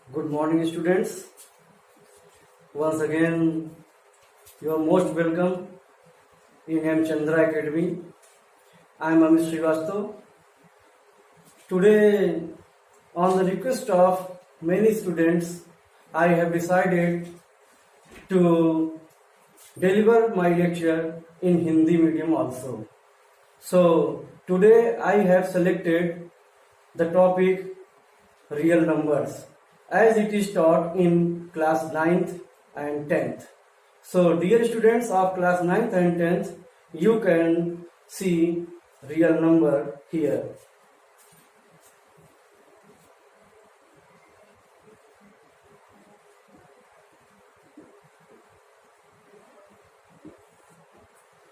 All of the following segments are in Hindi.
Good morning, students. Once again, you are most welcome in M. Chandra Academy. I am Amit Srivastav. Today, on the request of many students, I have decided to deliver my lecture in Hindi medium also. So, today I have selected the topic real numbers as it is taught in class 9th and 10th. So dear students of class 9th and 10th, you can see real number here.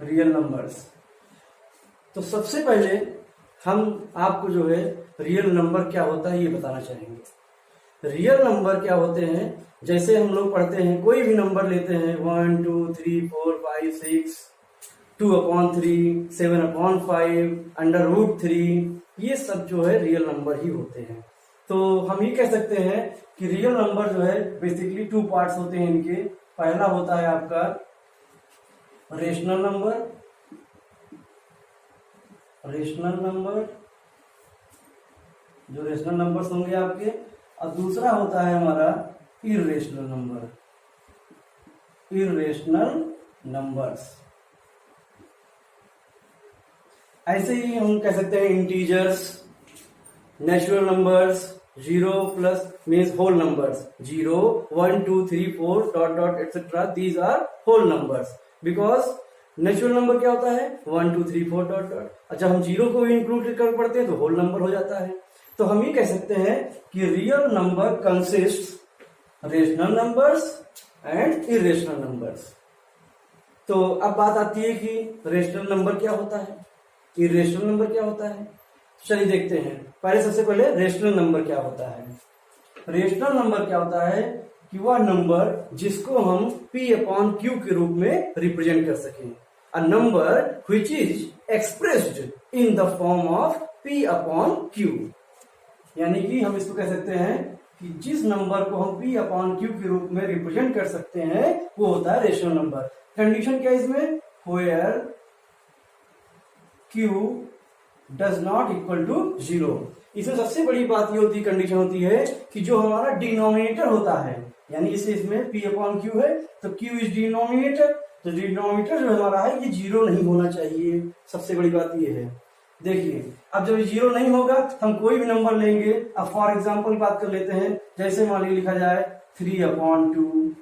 Real numbers. तो सबसे पहले हम आपको जो है रियल नंबर क्या होता है ये बताना चाहेंगे। रियल नंबर क्या होते हैं, जैसे हम लोग पढ़ते हैं कोई भी नंबर लेते हैं 1 2 3 4 5 6 2/3 7/5 √3, ये सब जो है रियल नंबर ही होते हैं। तो हम ये कह सकते हैं कि रियल नंबर जो है बेसिकली 2 पार्ट्स होते हैं इनके। पहला होता है आपका रेशनल नंबर, जो रेशनल नंबर्स होंगे आपके, और दूसरा होता है हमारा इर्रेशनल नंबर्स। ऐसे ही हम कह सकते हैं integers, natural numbers, 0 plus means whole numbers, 0 1 2 3 4 dot dot etcetera, these are whole numbers. Because natural number क्या होता है 1 2 3 4 डॉट डॉट, अच्छा हम 0 को भी इंक्लूड कर पढ़ते हैं तो होल नंबर हो जाता है। तो हम ये कह सकते हैं कि real number consist rational numbers and irrational numbers. तो अब बात आती है कि रेशनल नंबर क्या होता है, इरेशनल नंबर क्या होता है। चलिए देखते हैं। पहले सबसे पहले रेशनल नंबर क्या होता है। रेशनल नंबर क्या होता है कि वह नंबर जिसको हम P/Q के रूप में रिप्रेजेंट कर सकें। A number which is expressed in the form of P/Q, यानी कि हम इसको कह सकते हैं कि जिस नंबर को हम P/Q के रूप में रिप्रेजेंट कर सकते हैं वो होता है रेशनल नंबर। कंडीशन क्या है इसमें, where Q does not equal to 0। इसमें सबसे बड़ी बात ये होती है, कंडीशन होती है कि जो हमारा डिनोमिनेटर होता है, यानी इसमें P/Q है तो Q इज डिनोमिनेटर, तो डिनोमिनेटर जो हमारा है ये 0 नहीं होना चाहिए। सबसे बड़ी बात ये है। देखिए अब जब 0 नहीं होगा हम कोई भी नंबर लेंगे। अब फॉर एग्जांपल बात कर लेते हैं, जैसे मान लीजिए लिखा जाए 3/2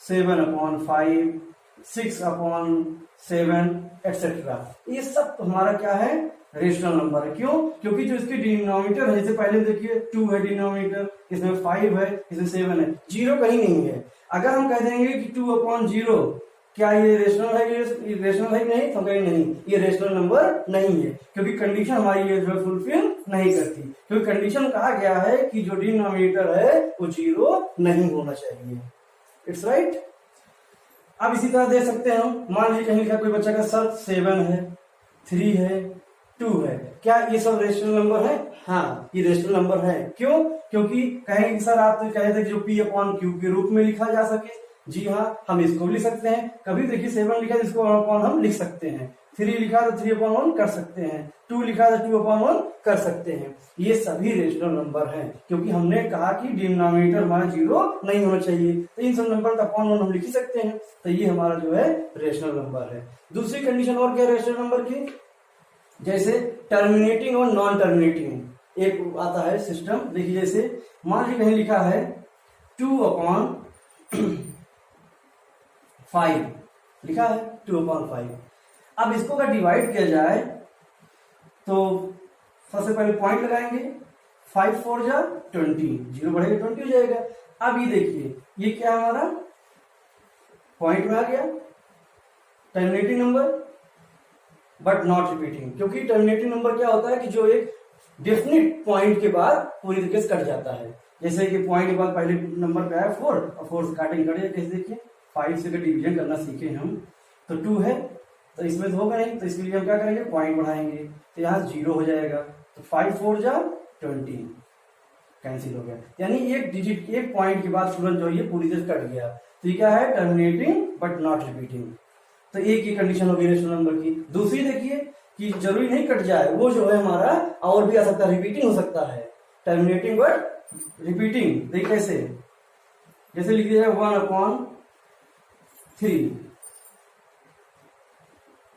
7/5 6/7 एटसेट्रा, ये सब हमारा क्या है, रेशनल नंबर है। क्यों? क्योंकि जो इसके डिनोमिनेटर है, जैसे पहले देखिए 2 है डिनोमिनेटर, इसमें 5 है, इसमें 7 है, 0 कहीं नहीं है। अगर हम कह देंगे कि 2/0, क्या ये रेशनल है, ये रेशनल है नहीं, तो कहीं नहीं, ये रेशनल नंबर नहीं है, क्योंकि कंडीशन हमारी ये जो फुलफिल नहीं करती। क्योंकि कंडीशन कहा गया है कि जो डिनोमिनेटर है वो 0 नहीं होना चाहिए। It's right. अब इसी तरह दे सकते हैं हम, मान लीजिए कहीं लिखा कोई बच्चा का सर 7 है, 3 है, 2 है, क्या ये सब रेशनल नंबर है? हाँ, ये रेशनल नंबर है। क्यों? क्योंकि कहेंगे सर आप तो कहे थे कि जो P/Q के रूप में लिखा जा सके। जी हाँ, हम इसको भी लिख सकते हैं। कभी देखिए 7 लिखा है इसको अपॉन हम लिख सकते हैं, 3 लिखा तो 3/1 कर सकते हैं, 2 लिखा तो 2/1 कर सकते हैं। ये सभी रेशनल नंबर हैं, क्योंकि हमने कहा कि डिनोमिनेटर हमारा 0 नहीं होना चाहिए, तो इन सब नंबर का अपॉन 1 हम लिख ही सकते हैं। तो ये हमारा जो है रेशनल नंबर है। दूसरी कंडीशन और क्या रेशनल नंबर की, जैसे टर्मिनेटिंग और नॉन टर्मिनेटिंग एक आता है सिस्टम। देखिए जैसे मान लीजिए कहीं लिखा है 2/5 लिखा है 2/5। अब इसको अगर डिवाइड किया जाए तो सबसे पहले पॉइंट लगाएंगे, 5 4 जा 20, 0 बढ़ेगा 20 हो जाएगा। अब ये देखिए ये क्या हमारा पॉइंट में आ गया, terminating number but not repeating. क्योंकि टर्मिनेटिंग नंबर क्या होता है कि जो एक डेफिनेट पॉइंट के बाद पूरी तरीके से कट जाता है। जैसे कि पॉइंट के बाद पहले नंबर पे आया 4 और 4 से काटेंगे, कट जाए। कैसे देखिए 5 से डिवीजन करना सीखे हम, तो 2 है तो इसमें तो होगा नहीं, तो इसके लिए हम क्या करेंगे, पॉइंट बढ़ाएंगे, तो यहाँ 0 हो जाएगा। तो 5 4 जा 20, कैंसिल हो गया, यानी एक डिजिट एक पॉइंट के बाद तुरंत जो है ये पूरी तरह कट गया। तो ये क्या है, टर्मिनेटिंग बट नॉट रिपीटिंग। तो एक ही कंडीशन होगी रेशनल नंबर की। दूसरी देखिए कि जरूरी नहीं कट जाए, वो जो है हमारा और भी आ सकता है, रिपीटिंग हो सकता है, टर्मिनेटिंग बट रिपीटिंग। देखिए कैसे, जैसे लिख दिया 1/3,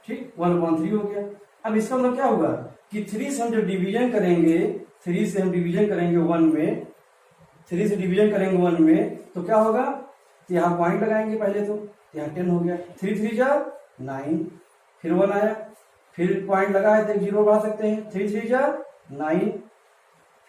ठीक 1/3 हो गया। अब इसका मतलब क्या होगा कि 3 से हम जो डिवीजन करेंगे, 3 से हम डिवीजन करेंगे 1 में, 3 से डिवीजन करेंगे 1 में तो क्या होगा, तो यहाँ पॉइंट लगाएंगे पहले, तो यहाँ 10 हो गया, 3 3 जा 9, फिर 1 आया, फिर पॉइंट लगाए तो 0 बढ़ा सकते हैं, 3 3 जा 9,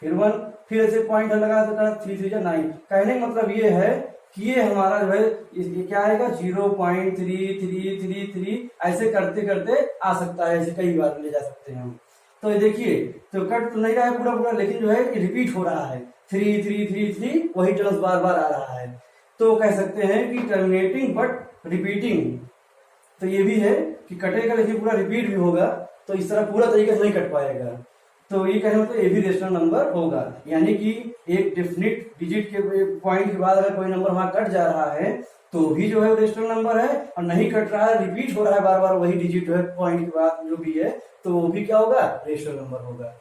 फिर 1, फिर ऐसे पॉइंट लगाया तो 3 3 जा 9। कहने का मतलब ये है कि ये हमारा जो है ये क्या आएगा 0.3333 ऐसे करते करते आ सकता है, ऐसे कई बार ले जा सकते हैं हम। तो ये देखिए, तो कट तो नहीं रहा है पूरा पूरा, लेकिन जो है रिपीट हो रहा है, 3 3 3 3 वही टर्म्स बार बार आ रहा है। तो कह सकते हैं कि टर्मिनेटिंग बट रिपीटिंग। तो ये भी है कि कटेगा लेकिन पूरा रिपीट भी होगा, तो इस तरह पूरा तरीके से नहीं कट पाएगा। तो ये कहने मतलब ये भी रेशनल नंबर होगा, यानी कि एक डेफिनिट डिजिट के पॉइंट के बाद अगर कोई नंबर वहां कट जा रहा है तो भी जो है रेशनल नंबर है, और नहीं कट रहा है, रिपीट हो रहा है बार बार वही डिजिट जो है पॉइंट के बाद जो भी है, तो वो भी क्या होगा, रेशनल नंबर होगा।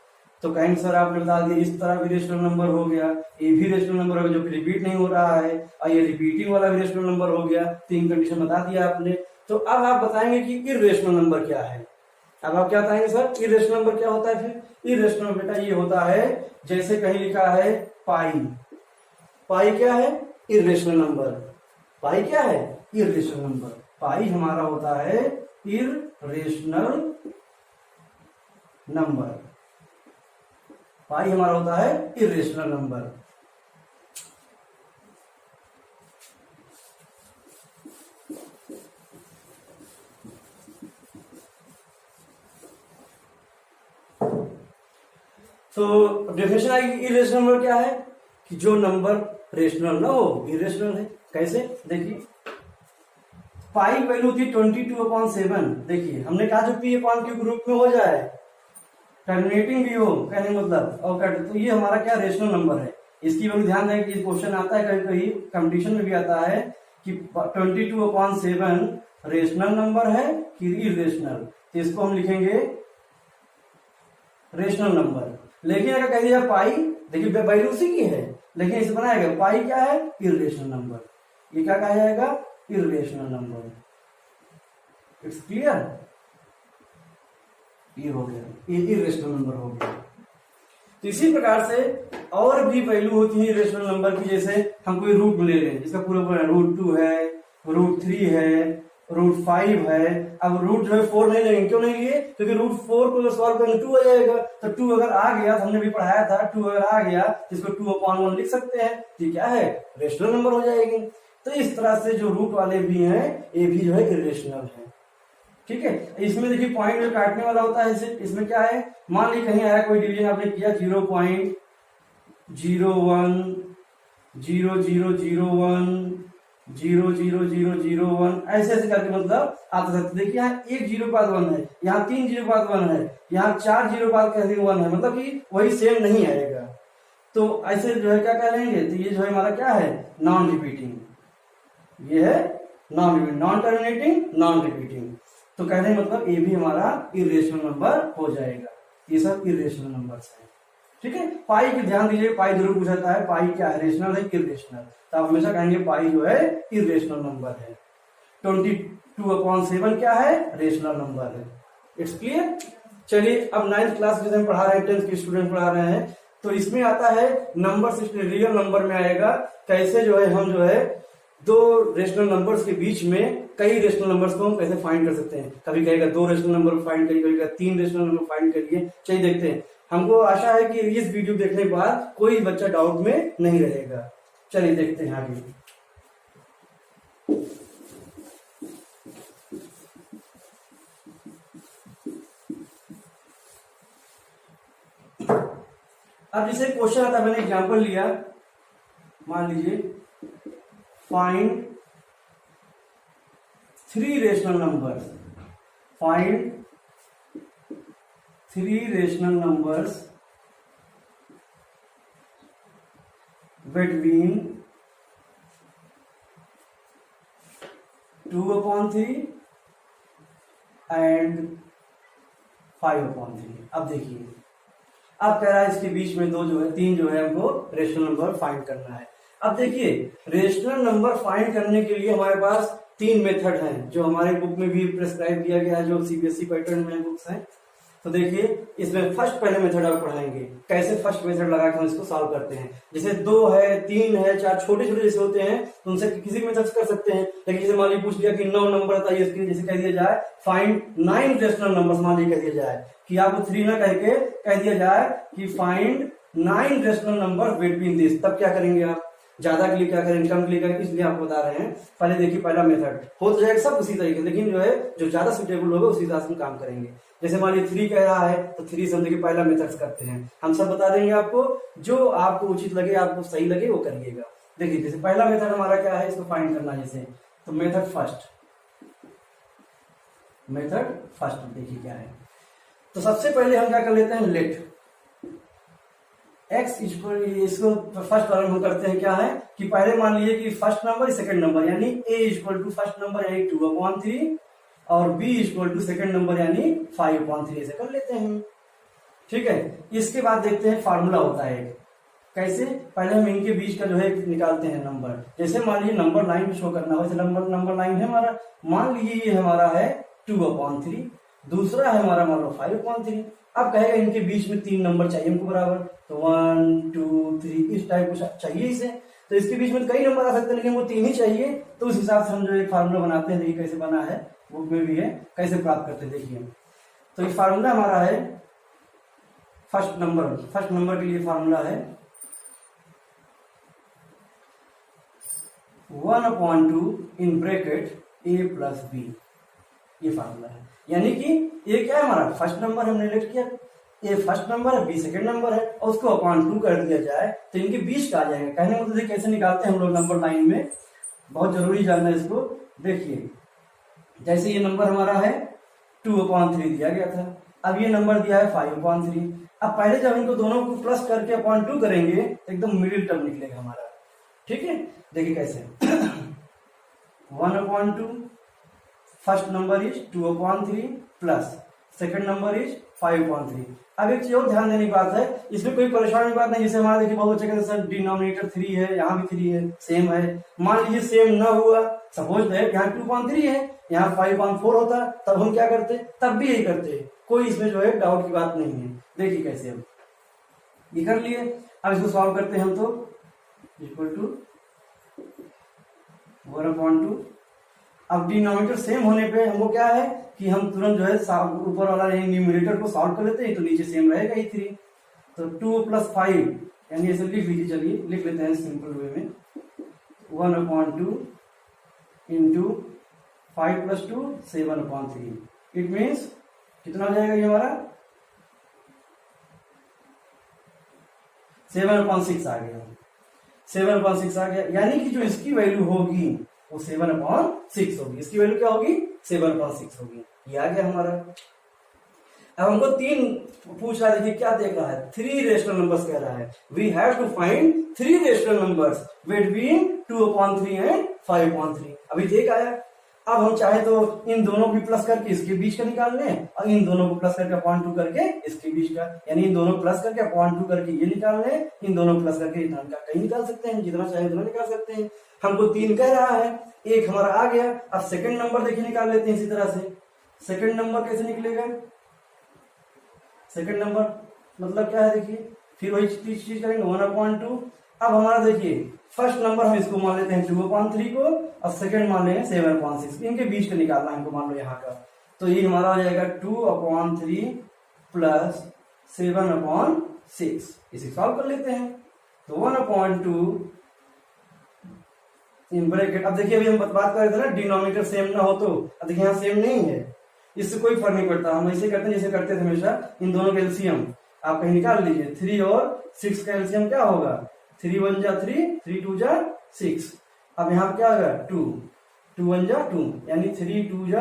तो कहेंगे सर आपने बता दिया इस तरह भी रेशनल नंबर हो गया, ये भी रेशनल नंबर हो गया जो कि रिपीट नहीं हो रहा है, और ये रिपीटिंग वाला भी रेशनल नंबर हो गया। 3 कंडीशन बता दिया आपने। तो अब आप बताएंगे कि इर्रेशनल नंबर क्या है। अब आप क्या बताएंगे सर, इर्रेशनल नंबर क्या होता है? फिर इर्रेशनल बेटा ये होता है, जैसे कहीं लिखा है पाई, पाई क्या है, इर्रेशनल नंबर। पाई क्या है, इर्रेशनल नंबर। पाई हमारा होता है इर्रेशनल नंबर, पाई हमारा होता है इर्रेशनल नंबर। तो डेफिनेशन आएगी इरेशनल नंबर क्या है, कि जो नंबर रेशनल ना हो, इरेशनल है। कैसे, देखिए पाई वैल्यू थी 22/7। देखिए हमने कहा जो पी अपॉन क्यू ग्रुप में हो जाए, टर्मिनेटिंग भी हो, कहने मतलब और कट, तो ये हमारा क्या रेशनल नंबर है। इसकी वैल्यू ध्यान दें कि क्वेश्चन आता है कहीं कहीं कंपटीशन में भी आता है कि 22/7 रेशनल नंबर है कि इरेशनल। तो इसको हम लिखेंगे रेशनल नंबर। लेकिन अगर कह दिया पाई, देखिए वैल्यू उसी की है, लेकिन इसे बनाया गया पाई क्या है, इर्रेशनल नंबर। ये क्या कहा जाएगा, इर्रेशनल नंबर। इट्स क्लियर, ये हो गया, ये इर्रेशनल नंबर हो गया। तो इसी प्रकार से और भी वैल्यू होती है इर्रेशनल नंबर की, जैसे हम कोई रूट ले लें, जिसका पूरा पूरा √2 है, √3 है, √5 है। अब रूट जो है 4 नहीं लेंगे, क्यों नहीं लिए, क्योंकि √4 को सॉल्व करेंगे 2 आ जाएगा। तो 2 अगर आ गया, तो हमने भी पढ़ाया था, 2 अगर आ गया तो इसको 2/1 लिख सकते हैं, तो क्या है, रेशनल नंबर हो जाएगी। तो इस तरह से जो रूट वाले भी हैं ये भी जो है इर्रेशनल है। ठीक है, इसमें देखिए पॉइंट जो काटने वाला होता है, इसमें क्या है, मान ली कहीं आया कोई डिवीजन आपने किया 0.01 0.0001 ऐसे ऐसे करके मतलब आता सकते। देखिए यहाँ 1 0 के बाद 1 है, यहाँ 3 0 के बाद 1 है, यहाँ 4 0 के बाद 1 है, मतलब कि वही सेम नहीं आएगा। तो ऐसे जो है क्या कह लेंगे, तो ये जो है हमारा क्या है, नॉन रिपीटिंग। ये है non repeating, non terminating, non repeating. तो कहने मतलब ये भी हमारा इर्रेशनल नंबर हो जाएगा। ये सब इर्रेशनल नंबर्स हैं। ठीक है, पाई की ध्यान दीजिए, पाई जरूर पूछा है, पाई क्या है, रेशनल है इर्रेशनल। तो आप हमेशा कहेंगे पाई जो है इर्रेशनल नंबर है। 22/7 क्या है, रेशनल नंबर है। It's clear. चलिए अब 9th क्लास में पढ़ा रहे हैं, 10th के स्टूडेंट पढ़ा रहे हैं, तो इसमें आता है नंबर सिस्टम, रियल नंबर में आएगा कैसे जो है हम जो है दो रेशनल नंबर्स के बीच में कई रेशनल नंबर्स को हम कैसे फाइंड कर सकते हैं। कभी कहेगा 2 रेशनल नंबर फाइंड करिए, कभी कहेगा 3 रेशनल नंबर फाइंड करिए। चलिए देखते हैं। हमको आशा है कि इस वीडियो देखने के बाद कोई बच्चा डाउट में नहीं रहेगा। चलिए देखते हैं आगे। अब जैसे क्वेश्चन आता है, मैंने एग्जांपल लिया, मान लीजिए find 3 rational numbers, find 3 rational numbers between 2/3 and 5/3। अब देखिए, अब कह रहा है इसके बीच में दो जो है, तीन जो है हमको रेशनल नंबर फाइंड करना है। अब देखिए, रेशनल नंबर फाइंड करने के लिए हमारे पास तीन मेथड हैं जो हमारे बुक में भी प्रेस्क्राइब किया गया है, जो सीबीएसई पैटर्न में बुक्स हैं। तो देखिए, इसमें फर्स्ट पहले मेथड आप पढ़ाएंगे कैसे फर्स्ट मेथड लगा के हम इसको सॉल्व करते हैं। जैसे 2 है, 3 है, 4 छोटे छोटे जैसे होते हैं तो उनसे किसी मेथड से कर सकते हैं। लेकिन जैसे मान लीजिए पूछ लिया कि 9 नंबर बताइए, इसके जैसे कह दिया जाए फाइंड 9 रेशनल नंबर्स, मान लीजिए कह दिया जाए कि आपको 3 ना कह के कह दिया जाए कि find 9 rational number between this, तब क्या करेंगे आप? ज्यादा के लिए क्या करेंगे, कम के लिए क्या, इसलिए आपको बता रहे हैं। पहले देखिए, पहला मेथड हो तो जाएगा सब उसी तरीके, लेकिन जो है जो ज्यादा सुटेबल होगा उसी हिसाब से काम करेंगे। जैसे मान लीजिए 3 कह रहा है तो 3 से हम देखिए पहला मेथड करते हैं। हम सब बता देंगे आपको, जो आपको उचित लगे, आपको सही लगे वो करिएगा। देखिए, जैसे पहला मेथड हमारा क्या है, इसको फाइंड करना। जैसे तो मेथड फर्स्ट देखिए क्या है। तो सबसे पहले हम क्या कर लेते हैं, लेट x इक्वल, इसको फर्स्ट कॉलम हम करते हैं क्या है कि पहले मान लीजिए कि फर्स्ट नंबर सेकंड नंबर, यानी a equal to first number यानी 2/3 और b equal to second number यानी 5/3, ऐसे कर लेते हैं। ठीक है, इसके बाद देखते हैं फार्मूला होता है कैसे। पहले हम इनके बीच का जो है निकालते हैं नंबर। जैसे मान लीजिए नंबर लाइन में शो करना हो, जैसे नंबर लाइन है हमारा, मान लीजिए ये हमारा है 2/3, दूसरा है हमारा मान लो 5/3। अब कहेगा इनके बीच में 3 नंबर चाहिए हमको बराबर, तो 1 2 3 इस टाइप कुछ चाहिए इसे। तो इसके बीच में कई नंबर आ सकते हैं लेकिन वो 3 ही चाहिए, तो उस हिसाब से हम जो एक फार्मूला बनाते हैं। देखिए कैसे बना है, बुक में भी है, कैसे प्राप्त करते हैं देखिए। तो ये फार्मूला हमारा है फर्स्ट नंबर के लिए फार्मूला है 1/2 in bracket a plus b, ये फार्मूला है। यानी कि ये क्या है हमारा फर्स्ट नंबर हमने लेट किया, ए फर्स्ट नंबर है, बी सेकंड नंबर है, और उसको अपॉन 2 कर दिया जाए तो इनके बीच का आ जाएगा। कहने को तो कैसे निकालते हैं हम लोग नंबर लाइन में, बहुत जरूरी जानना है इसको। देखिए, जैसे ये नंबर हमारा है 2/3 दिया गया था, अब ये नंबर दिया है 5/3। अब पहले जब इनको दोनों को प्लस करके अपॉन 2 करेंगे तो एकदम मिडिल टर्म निकलेगा हमारा। ठीक है, देखिए कैसे 1/2, first number is 2/3 plus second number is 5/3। अब एक चीज और ध्यान देने की बात है, इसमें कोई परेशानी की बात नहीं। जैसे हमारा देखिए बहुत अच्छे कहते सर डिनोमिनेटर 3 है, यहाँ भी 3 है, सेम है। मान लीजिए सेम ना हुआ, सपोज है यहाँ 2/3 है, यहाँ 5/4 होता, तब हम क्या करते, तब भी यही करते, कोई इसमें जो है डाउट की बात नहीं है। देखिए कैसे अब ये कर लिए। अब इसको सॉल्व करते हैं हम, तो इक्वल टू 1/2। अब डिनोमिनेटर सेम होने पे हमको क्या है कि हम तुरंत जो है ऊपर वाला न्यूमरेटर को सॉल्व कर लेते हैं, तो नीचे सेम रहेगा ही 3। तो 2 + 5 यानी ऐसे लिख लीजिए, चलिए लिख लेते हैं सिंपल वे में, 1/2 इंटू 5 + 2 7/3। इट मीन्स कितना हो जाएगा ये हमारा 7/6 आ गया, 7/6 आ गया। यानी कि जो इसकी वैल्यू होगी वो 7/6 होगी। इसकी वैल्यू क्या होगी, 7/6 होगी। ये आ गया हमारा। अब हमको 3 पूछ रहा है, देखिए क्या देख रहा है, 3 रेशनल नंबर्स कह रहा है। We have to find 3 rational numbers between 2/3 and 5/3। अभी देख आया। अब हम चाहे तो इन दोनों को प्लस करके इसके बीच का निकाल लें, और इन दोनों को प्लस करके 0.2 करके इसके बीच का, यानी इन दोनों प्लस करके 0.2 करके ये निकाल लें, इन दोनों प्लस करके इतना का कहीं निकाल सकते हैं, जितना चाहे उतना निकाल सकते हैं। हमको 3 कह रहा है, एक हमारा आ गया। अब सेकंड नंबर देखिए निकाल लेते हैं इसी तरह से। सेकंड नंबर कैसे निकलेगा, सेकंड नंबर मतलब क्या है, देखिए फिर वही चीज करेंगे 1/2। अब हमारा देखिए फर्स्ट नंबर हम इसको मान लेते हैं 2/3 को, और सेकंड मान लेंगे 7/6। इनके बीच का निकालना है हमको, मान लो यहाँ का, तो ये हमारा हो जाएगा 2/3 प्लस 7/6। इसे सॉल्व कर लेते हैं। तो 1/2 इन ब्रैकेट। अब देखिए अभी हम बात कर रहे थे ना डिनोमिनेटर सेम ना हो, तो अब देखिए यहाँ सेम नहीं है, इससे कोई फर्क नहीं पड़ता। हम ऐसे करते हैं जैसे करते थे हमेशा, इन दोनों का एलसीएम आप कहीं निकाल लीजिए। 3 और 6 का एलसीएम क्या होगा, 3 × 1 = 3, 3 × 2 = 6। अब यहाँ क्या होगा 2, 2 × 1 = 2, यानी 3 × 2 =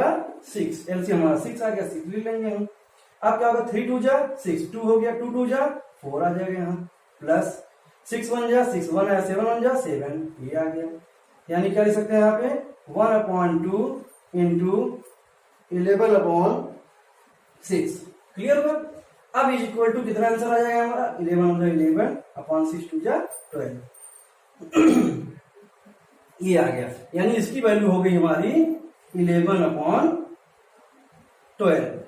6। एलसीएम हमारा 6 आ गया, 6 ले लेंगे हम। अब क्या होगा 3 × 2 = 6, 2 हो गया, 2 × 2 = 4 आ जाएगा यहाँ, प्लस 6 1 जा 6, 1 आया 7 1 जा 7, ये आ गया। यानी क्या लिख सकते हैं यहाँ पे 1/2 इंटू 11/6। क्लियर हुआ? अब इज इक्वल टू कितना आंसर आ जाएगा हमारा 11/11/6 2 जा 12। ये आ गया। यानी इसकी वैल्यू हो गई हमारी 11/12।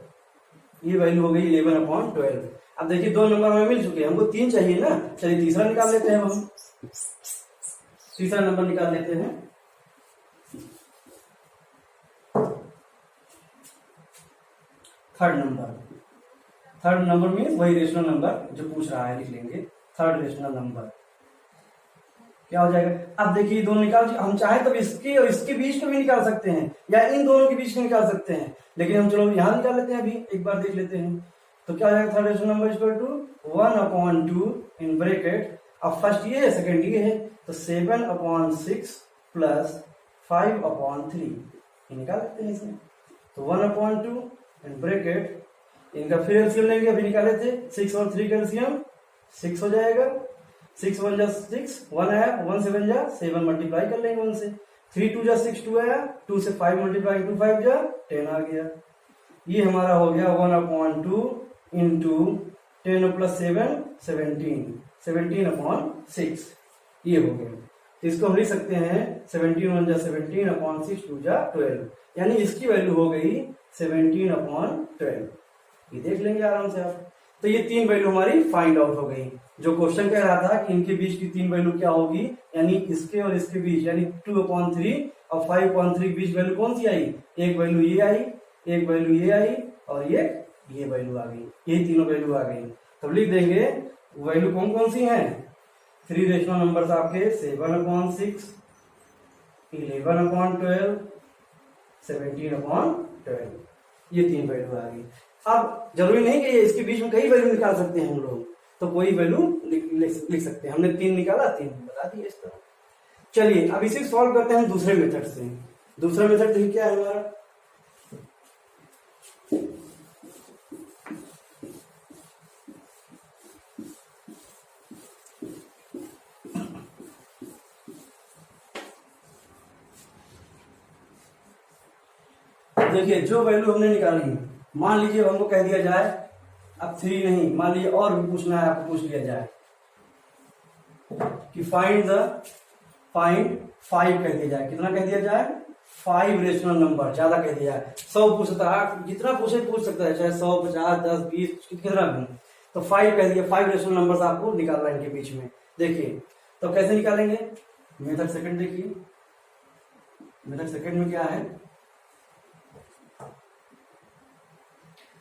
ये वैल्यू हो गई 11/12। अब देखिए दो नंबर हमें मिल चुके हैं, हमको 3 चाहिए ना। चलिए तीसरा निकाल लेते हैं हम। तीसरा नंबर निकाल लेते हैं। थर्ड नंबर मीन्स वही रेशनल नंबर जो पूछ रहा है, लिख लेंगे थर्ड रेशनल नंबर। क्या हो जाएगा? अब देखिए दोनों निकाल, हम चाहे तो इसके और इसके बीच को भी निकाल सकते हैं या इन दोनों के बीच में निकाल सकते हैं, लेकिन हम चलो यहां निकाल लेते हैं। अभी एक बार देख लेते हैं तो क्या हो जाएगा third rational number equal to 1/2 in bracket. अब फर्स्ट ये है, सेकंड ये है, तो 7/6 प्लस 5/3 निकाल लेते हैं इसमें। तो 1/2 इन ब्रैकेट, इनका फिर एलसीएम लेंगे, अभी निकाले थे 6 और 3 का एलसीएम 6 हो जाएगा। 6 1 जा 6, 1 आया 1 7 जा 7 मल्टीप्लाई कर लेंगे 1 से। 3 2 जा 6 2 आया, 2 से 5 मल्टीप्लाई 2 5 जा 10 आ गया। ये हमारा हो गया 1/2 इंटू 10 प्लस 7 17 17/6। ये हो गया। तो इसको हम लिख सकते हैं 17 1 जा 17/6 2 जा 12। यानी इसकी वैल्यू हो गई 17/12। ये देख लेंगे आराम से आप। तो ये 3 वैल्यू हमारी फाइंड आउट हो गई। जो क्वेश्चन कह रहा था कि इनके बीच की 3 वैल्यू क्या होगी, यानी इसके और इसके बीच, यानी 2/3 और 5/3 के बीच वैल्यू कौन सी आई? एक वैल्यू ये आई, एक वैल्यू ये आई और ये वैल्यू आ गई। यही तीनों वैल्यू आ गई। तब लिख देंगे वैल्यू कौन कौन सी हैं। 3 रेशनल नंबर्स आपके 7/6, 11/12, 17/12। ये 3 वैल्यू आ गई। अब जरूरी नहीं कि इसके बीच में कई वैल्यू निकाल सकते हैं हम लोग, तो कोई वैल्यू लिख सकते हैं। हमने 3 निकाला, 3 बता दिए इस तरह। चलिए अब इसे सॉल्व करते हैं दूसरे मेथड से। दूसरा मेथड देखिए क्या है हमारा। देखिए जो वैल्यू हमने निकाली, मान लीजिए हमको कह दिया जाए अब 3 नहीं, मान लीजिए और भी पूछना है आपको, पूछ लिया जाए कि फाइंड 5 कह दिया जाए। कितना कह दिया जाए? 5 रेशनल नंबर। ज्यादा कह दिया जाए 100 पूछ सकता है, जितना पूछे पूछ सकता है, चाहे 100 50 10 20 कितना भी। तो 5 कह दिया, 5 रेशनल नंबर आपको निकालना है इनके बीच में। देखिए तो कैसे निकालेंगे? मेथड सेकंड देखिए। मेथड सेकंड में क्या है,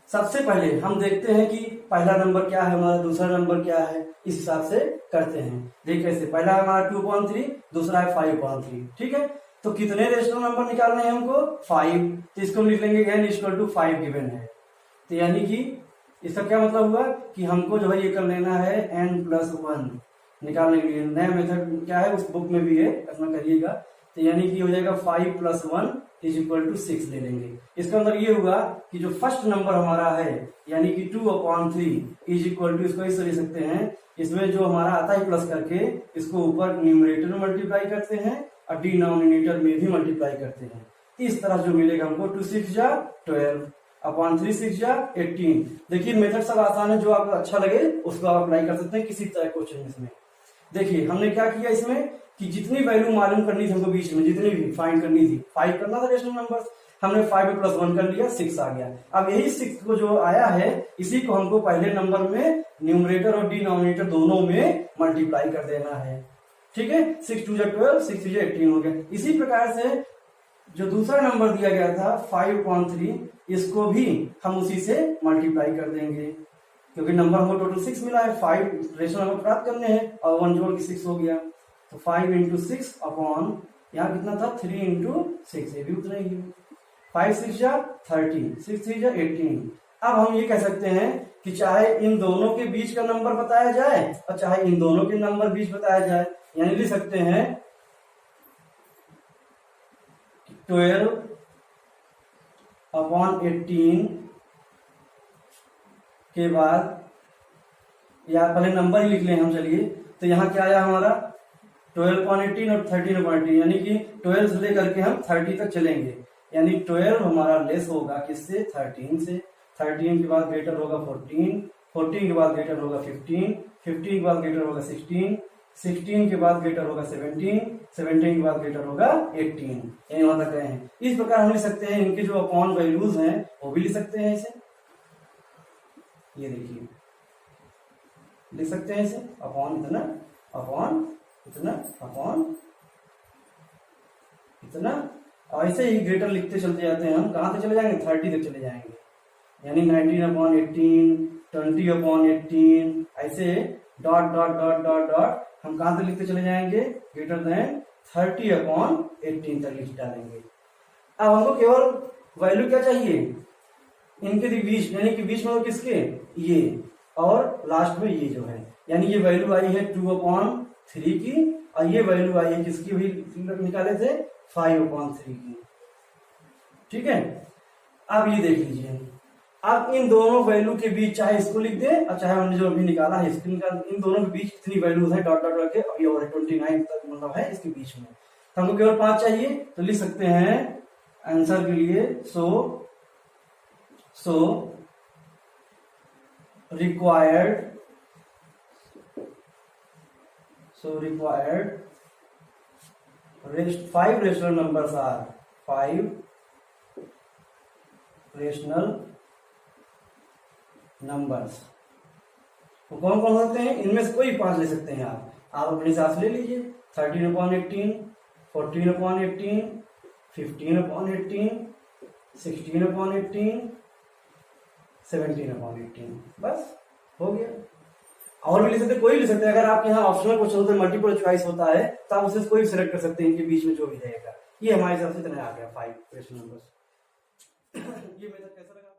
सबसे पहले हम देखते हैं कि पहला नंबर क्या है हमारा, दूसरा नंबर क्या है, इस हिसाब से करते हैं। देखिए कैसे, पहला हमारा 2/3, दूसरा है 5/3। ठीक है, तो कितने रेशनल नंबर निकालने हैं हमको? 5। तो इसको लिख लेंगे n इक्वल टू 5 गिवन है। तो यानी कि इसका क्या मतलब हुआ कि हमको जो है ये कर लेना है n+1 निकालने के लिए। नया मेथड क्या है उस बुक में भी है, अपना करिएगा। तो यानी कि हो जाएगा 5 + 1 = 6 ले लेंगे। इसका मतलब ये होगा कि जो फर्स्ट नंबर हमारा है यानी कि 2/3 = इसको इस तरह लिख सकते हैं, इसमें जो हमारा आता है प्लस करके इसको ऊपर न्यूमरेटर में मल्टीप्लाई करते हैं और डिनोमिनेटर में भी मल्टीप्लाई करते हैं। इस तरह जो मिलेगा हमको 2 6 जा 12 अपॉन 3 6 जा 18। देखिए मेथड सब आसान है, जो आपको अच्छा लगे उसको आप अप्लाई कर सकते हैं किसी तरह क्वेश्चन इसमें। देखिए हमने क्या किया इसमें कि जितनी वैल्यू मालूम करनी थी हमको बीच में, जितनी भी फाइंड करनी थी, 5 करना था रेशनल नंबर, हमने 5 + 1 कर लिया, 6 आ गया। अब यही 6 को जो आया है इसी को हमको पहले नंबर में न्यूमरेटर और डिनोमिनेटर दोनों में मल्टीप्लाई कर देना है। ठीक है, 6 2 जा 12, 6 3 जा 18 हो गया। इसी प्रकार से जो दूसरा नंबर दिया गया था 5/3, इसको भी हम उसी से मल्टीप्लाई कर देंगे, क्योंकि नंबर हमको टोटल 6 मिला है, 5 रेशनल नंबर प्राप्त करने हैं और 1 जोड़ के 6 हो गया। तो 5 × 6 अपॉन यहाँ कितना था 3 × 6, ये भी उतना ही है। 5 6 जा 30, 6 3 जा 18। अब हम ये कह सकते हैं कि चाहे इन दोनों के बीच का नंबर बताया जाए और चाहे इन दोनों के नंबर बीच बताया जाए, यानी लिख सकते हैं 12/18 के बाद, या पहले नंबर ही लिख लें हम, चलिए तो यहाँ क्या आया हमारा 12.18 और 13.18, यानी कि 12 से लेकर के हम 30 तक चलेंगे, यानी 12 हमारा लेस होगा किससे, 13 से, 13 के बाद ग्रेटर होगा 14, 14 के बाद ग्रेटर होगा 15, 15 के बाद ग्रेटर होगा 16, 16 के बाद ग्रेटर होगा 17, 17 के बाद ग्रेटर होगा 18, यानी वहां तक गए हैं। इस प्रकार हम लिख सकते हैं, इनके जो अपॉन वैल्यूज हैं वो भी लिख सकते हैं ऐसे, ये देखिए लिख सकते हैं इसे, अपॉन इतना, अपॉन इतना, अपॉन इतना, और ऐसे ही ग्रेटर लिखते चलते जाते हैं। हम कहां तक चले जाएंगे, 30 तक चले जाएंगे, यानी 19/18, 20/18, ऐसे dot dot dot dot dot हम कहां तक लिखते चले जाएंगे, ग्रेटर देन 30/18 तक लिख डालेंगे। अब हमको केवल वैल्यू क्या चाहिए, इनके बीच, यानी कि बीच में किसके, ये और लास्ट में ये जो है, यानी ये वैल्यू आई है 2/3 की, और ये वैल्यू आई है किसकी, भी निकाले थे 5/3 की। ठीक है, अब ये देख लीजिए, अब इन दोनों वैल्यू के बीच चाहे इसको लिख दे और चाहे हमने जो अभी निकाला है इसको निकाल, इन दोनों के बीच कितनी वैल्यूज है डॉट डॉट करके, अभी और 29 तक मतलब है इसके बीच में, तो हमको केवल 5 चाहिए, तो लिख सकते हैं आंसर के लिए, सो required 5 rational numbers are 5 rational numbers। तो कौन कौन होते हैं, इनमें से कोई 5 ले सकते हैं आप अपने हिसाब से ले लीजिए, 13/18, 14/18, 15/18, 16/18, 17/18, बस हो गया। और भी ले सकते, कोई ले सकते हैं, अगर आपके यहाँ ऑप्शनल क्वेश्चन होता है, मल्टीपल चॉइस होता है, तो आप उसे कोई सिलेक्ट कर सकते हैं, इनके बीच में जो भी रहेगा। ये हमारे हिसाब से इतना आ गया 5 क्वेश्चन नंबर्स। ये मेथड कैसा लगा?